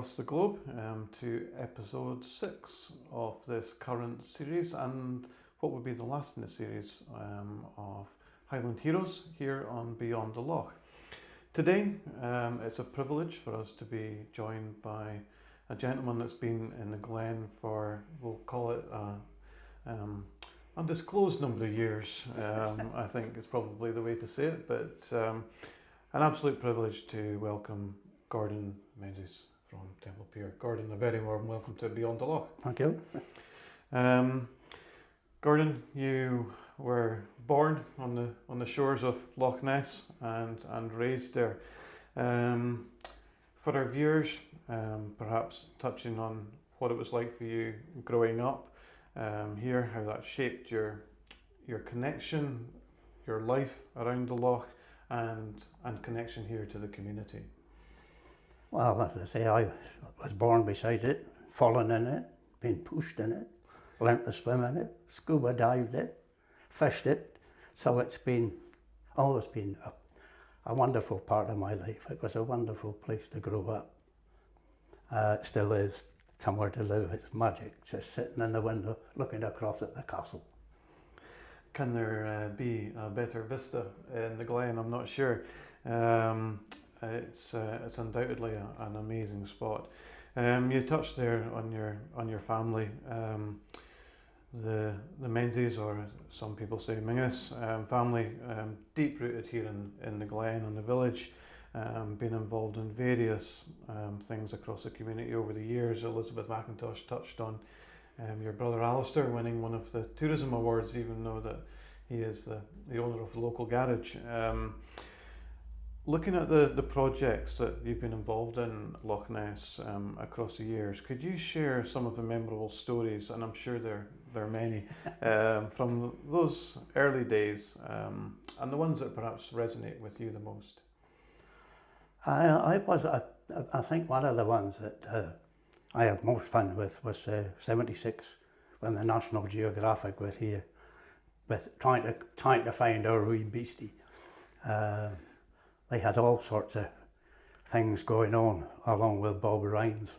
across the globe to episode 6 of this current series, and what would be the last in the series of Highland Heroes here on Beyond the Loch. Today it's a privilege for us to be joined by a gentleman that's been in the Glen for, we'll call it undisclosed number of years. I think it's probably the way to say it, but an absolute privilege to welcome Gordon Menzies from Temple Pier. Gordon, a very warm welcome to Beyond the Loch. Thank you. Gordon, you were born on the shores of Loch Ness and raised there. For our viewers, perhaps touching on what it was like for you growing up here, how that shaped your connection, your life around the Loch, and connection here to the community. Well, as I say, I was born beside it, fallen in it, been pushed in it, learnt to swim in it, scuba dived it, fished it. So it's always been a wonderful part of my life. It was a wonderful place to grow up. It still is somewhere to live. It's magic, just sitting in the window looking across at the castle. Can there be a better vista in the Glen? I'm not sure. It's undoubtedly an amazing spot. You touched there on your family. The Menzies, or some people say Mingus, family, deep rooted here in the Glen and the village, been involved in various things across the community over the years. Elizabeth McIntosh touched on your brother Alistair winning one of the tourism awards, even though that he is the owner of the local garage. Looking at the projects that you've been involved in Loch Ness across the years, could you share some of the memorable stories, and I'm sure there are many, from those early days, and the ones that perhaps resonate with you the most? I think one of the ones that I had most fun with was 76, when the National Geographic were here with trying to find our wee beastie. They had all sorts of things going on along with Bob Rhines.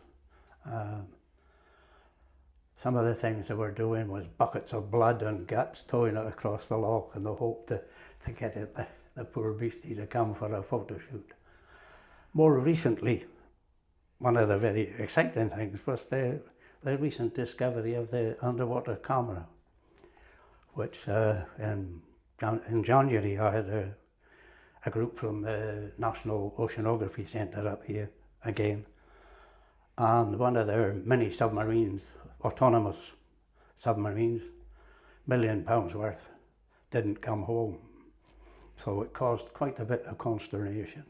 Some of the things they were doing was buckets of blood and guts, towing it across the loch in the hope to get the poor beastie to come for a photo shoot. More recently, one of the very exciting things was the recent discovery of the underwater camera, which in January I had a group from the National Oceanography Centre up here again, and one of their mini submarines, autonomous submarines, £1 million worth, didn't come home. So it caused quite a bit of consternation.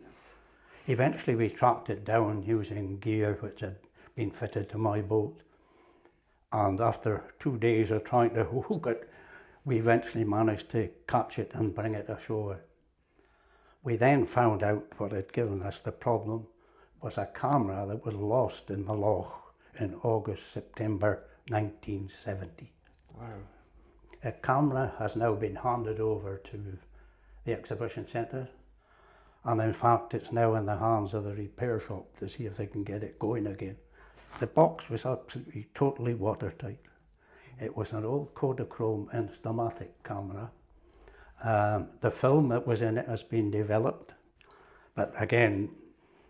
Eventually we tracked it down using gear which had been fitted to my boat, and after 2 days of trying to hook it, we eventually managed to catch it and bring it ashore. We then found out what had given us the problem was a camera that was lost in the loch in August, September 1970. Wow. The camera has now been handed over to the exhibition centre, and in fact it's now in the hands of the repair shop to see if they can get it going again. The box was absolutely totally watertight. It was an old Kodachrome Instamatic camera. The film that was in it has been developed, but again,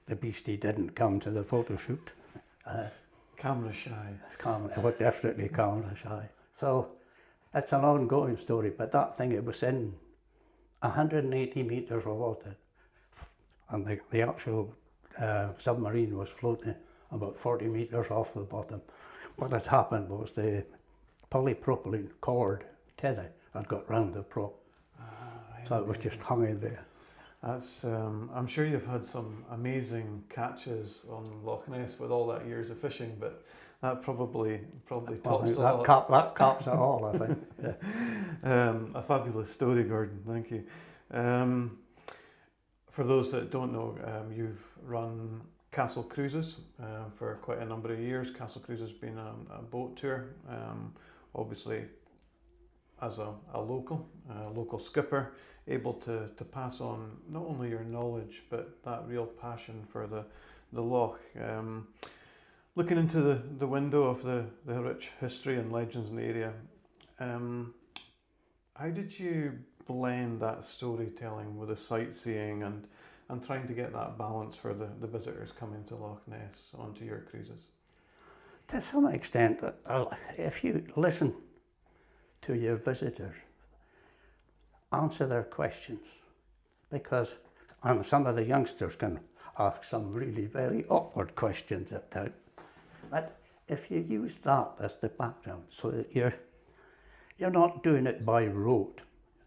the beastie didn't come to the photo shoot. Camera shy. Definitely camera shy. So it's an ongoing story, but that thing, it was in 180 metres of water, and the actual submarine was floating about 40 metres off the bottom. What had happened was the polypropylene cord tether had got round the prop. So it was just hanging there. That's. I'm sure you've had some amazing catches on Loch Ness with all that years of fishing, but that probably tops it all. That caps it all, I think. Yeah. A fabulous story, Gordon. Thank you. For those that don't know, you've run Castle Cruises for quite a number of years. Castle Cruises being a boat tour, obviously as a local skipper, able to pass on not only your knowledge but that real passion for the loch. Looking into the window of the rich history and legends in the area, how did you blend that storytelling with the sightseeing and trying to get that balance for the visitors coming to Loch Ness onto your cruises? To some extent, if you listen to your visitors, answer their questions, because and some of the youngsters can ask some really very awkward questions at times. But if you use that as the background, so that you're not doing it by rote,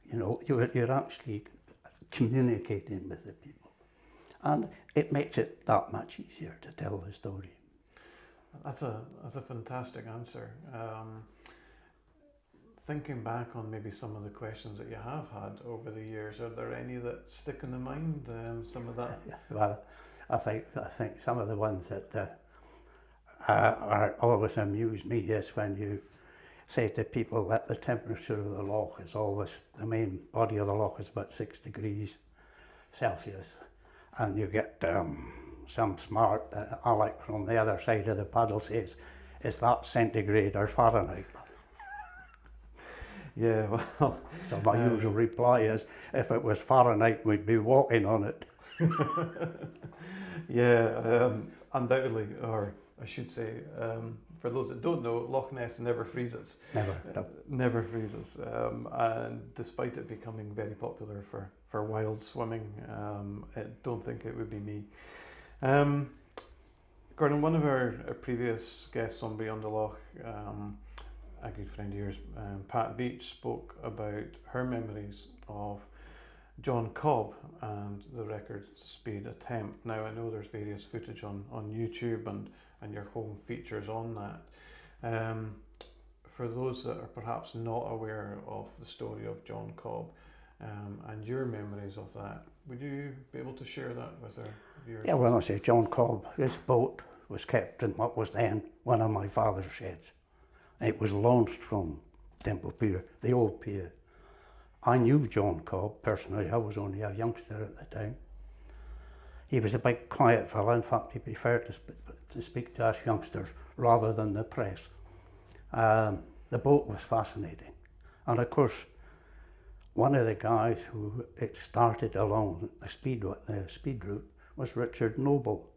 you know, you're actually communicating with the people, and it makes it that much easier to tell the story. That's a fantastic answer. Thinking back on maybe some of the questions that you have had over the years, are there any that stick in the mind? Some of that. Well, I think some of the ones that are always amuse me is when you say to people that the temperature of the loch is always, the main body of the loch is about 6 degrees Celsius, and you get some smart Alec from the other side of the paddle says, is that centigrade or Fahrenheit? Yeah, well. So my usual reply is, if it was Fahrenheit, we'd be walking on it. Yeah, undoubtedly, or I should say, for those that don't know, Loch Ness never freezes. Never. No. Never freezes. And despite it becoming very popular for wild swimming, I don't think it would be me. Gordon, one of our previous guests on Beyond the Loch, a good friend of yours, Pat Veach, spoke about her memories of John Cobb and the record speed attempt. Now I know there's various footage on YouTube and your home features on that. For those that are perhaps not aware of the story of John Cobb and your memories of that, would you be able to share that with our viewers? Yeah, well, I say John Cobb, his boat was kept in what was then one of my father's sheds. It was launched from Temple Pier, the old pier. I knew John Cobb personally. I was only a youngster at the time. He was a big quiet fellow. In fact, he preferred to speak to us youngsters rather than the press. The boat was fascinating. And of course, one of the guys who it started along the speed route was Richard Noble,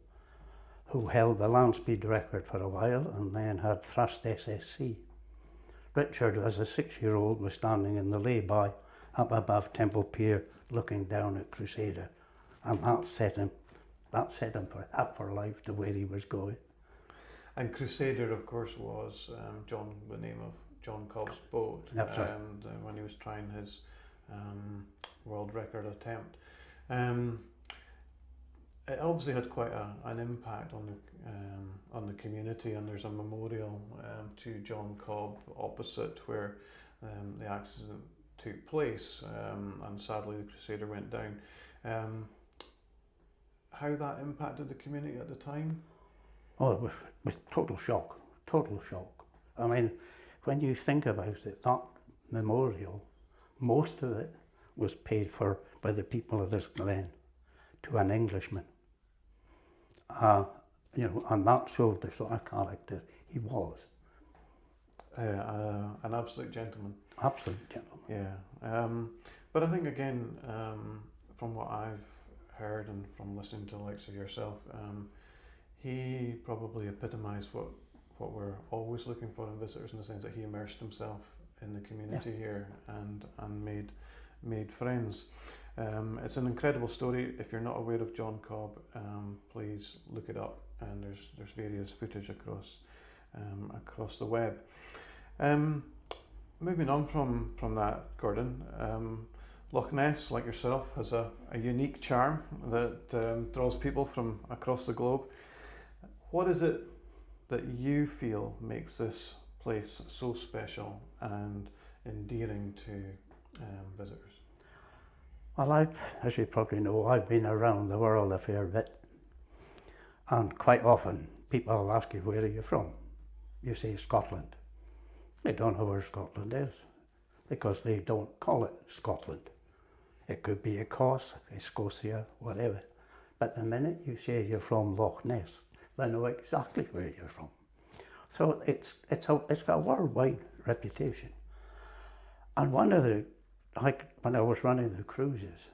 who held the land speed record for a while and then had thrust SSC. Richard, as a 6-year-old, was standing in the lay-by up above Temple Pier looking down at Crusader, and that set him up for life to where he was going. And Crusader, of course, was the name of John Cobb's boat. That's right. When he was trying his world record attempt. It obviously had quite an impact on the community, and there's a memorial to John Cobb opposite where the accident took place, and sadly the Crusader went down. How that impacted the community at the time? Oh, it was total shock. I mean, when you think about it, that memorial, most of it was paid for by the people of this glen to an Englishman. And that showed the sort of character he was. An absolute gentleman. Absolute gentleman. Yeah. But I think again, from what I've heard and from listening to the likes of yourself, he probably epitomised what we're always looking for in visitors, in the sense that he immersed himself in the community here and made friends. It's an incredible story. If you're not aware of John Cobb, please look it up, and there's various footage across the web. Moving on from that, Gordon, Loch Ness, like yourself, has a unique charm that draws people from across the globe. What is it that you feel makes this place so special and endearing to visitors? Well, as you probably know, I've been around the world a fair bit, and quite often people will ask you, where are you from? You say Scotland. They don't know where Scotland is, because they don't call it Scotland. It could be Escocia, whatever. But the minute you say you're from Loch Ness, they know exactly where you're from. So it's got a worldwide reputation. And one of the, like when I was running the cruises,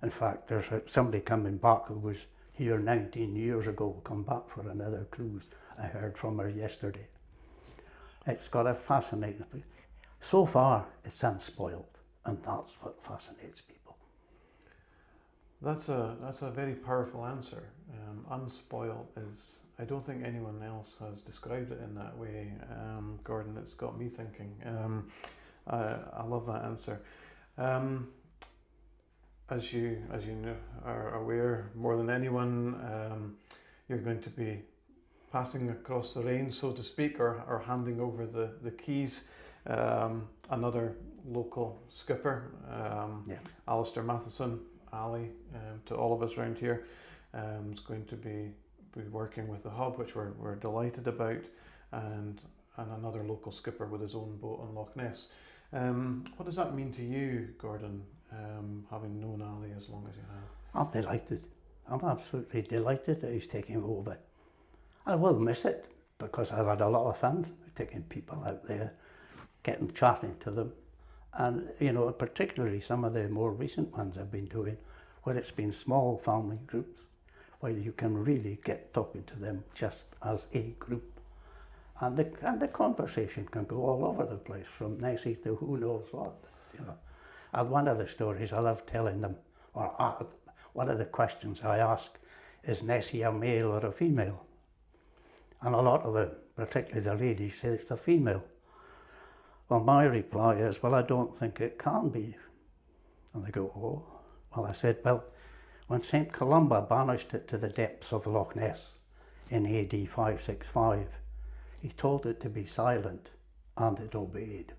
in fact, there's somebody coming back who was here 19 years ago, come back for another cruise. I heard from her yesterday. It's got a fascinating, so far it's unspoiled, and that's what fascinates people. That's a very powerful answer. Unspoiled is, I don't think anyone else has described it in that way. Gordon, it's got me thinking. I love that answer. As you know, are aware more than anyone, you're going to be passing across the range, so to speak, or handing over the keys. Another local skipper, Ali Matheson, Ali, to all of us around here, is going to be working with the hub, which we're delighted about, and another local skipper with his own boat on Loch Ness. What does that mean to you, Gordon, having known Ali as long as you have? I'm delighted. I'm absolutely delighted that he's taking over. I will miss it because I've had a lot of fun taking people out there, chatting to them. And, you know, particularly some of the more recent ones I've been doing, where it's been small family groups, where you can really get talking to them just as a group. And the conversation can go all over the place, from Nessie to who knows what, you know. And one of the stories I love telling them, or one of the questions I ask, is Nessie a male or a female? And a lot of them, particularly the ladies, say it's a female. Well, my reply is, well, I don't think it can be. And they go, oh. Well, I said, well, when St. Columba banished it to the depths of Loch Ness in AD 565, he told it to be silent, and it obeyed.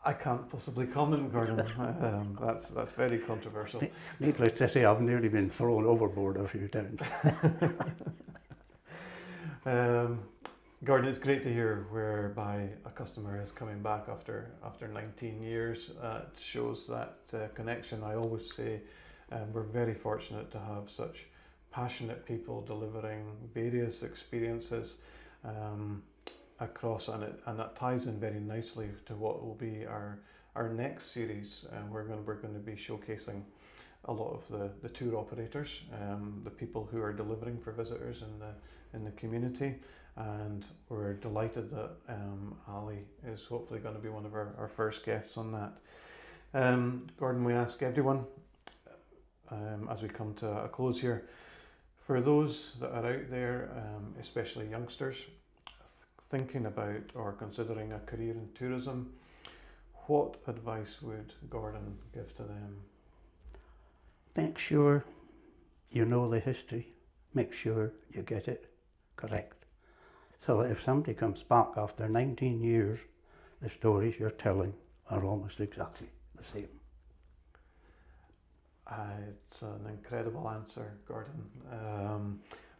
I can't possibly comment, Gordon. That's very controversial. Needless to say, I've nearly been thrown overboard a few times. Gordon, it's great to hear whereby a customer is coming back after 19 years. It shows that connection. I always say we're very fortunate to have such passionate people delivering various experiences across, and that ties in very nicely to what will be our next series. We're going to be showcasing a lot of the tour operators, the people who are delivering for visitors in the community, and we're delighted that Ali is hopefully going to be one of our first guests on that. Gordon, we ask everyone as we come to a close here, for those that are out there, especially youngsters, thinking about or considering a career in tourism, what advice would Gordon give to them? Make sure you know the history. Make sure you get it correct. So that if somebody comes back after 19 years, the stories you're telling are almost exactly the same. It's an incredible answer, Gordon.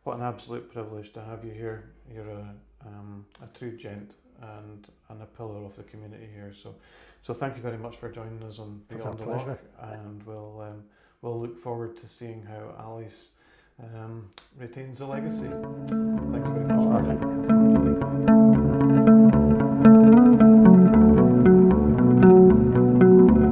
What an absolute privilege to have you here. You're a true gent and a pillar of the community here. So thank you very much for joining us on Beyond the Loch, and we'll look forward to seeing how Ali's retains the legacy. Thank you very much, Gordon.